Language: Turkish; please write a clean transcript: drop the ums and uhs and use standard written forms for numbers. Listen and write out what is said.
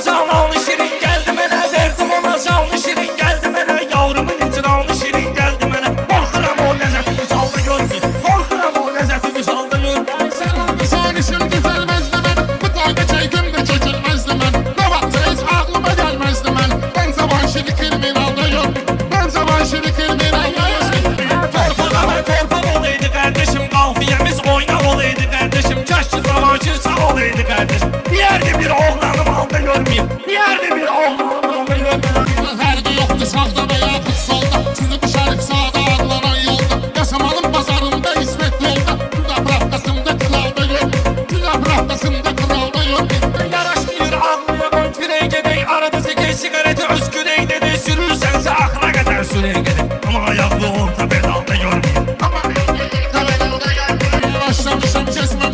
canı almış şirin geldi mənə. Verdim ona canlı şirin geldi mənə. Yavrumun için almış şirin geldi mənə. Korkuram o lezzeti misalda görmeyeyim. Korkuram o lezzeti misalda görmeyeyim. Sen olmasan işim düzelmezdi ben. Bu tayda çaydım da çekilmezdi ben. Ne vakti hiç aklıma gelmezdi ben. Ben zamanşiri kriminalda yok. Ben zamanşiri kriminalda yok. Torpaq olaydı kardeşim, qafiyemiz oynak olaydı kardeşim. Keşke zamanşir sağ olaydı kardeşim. Diyerdi bir oğlanım halda görmeyeyim. Diyerdi bir oğlanım halda görmeyeyim. Hergi yoktu sağda veya kız solda. Sizi düşerik sağda ağlanan yolda. Yaşamanın pazarında İsmet yolda. Tüz apraftasında kralda yok. Tüz apraftasında kralda yok. Yaraşmıyor ağlıya koy kürey gedey. Arada seke sigareti öz kürey dedi. Sürürsense ahıra kadar sürey gedey. Ama ayaklı orta pedalda görmeyeyim. Başlamışım kesmem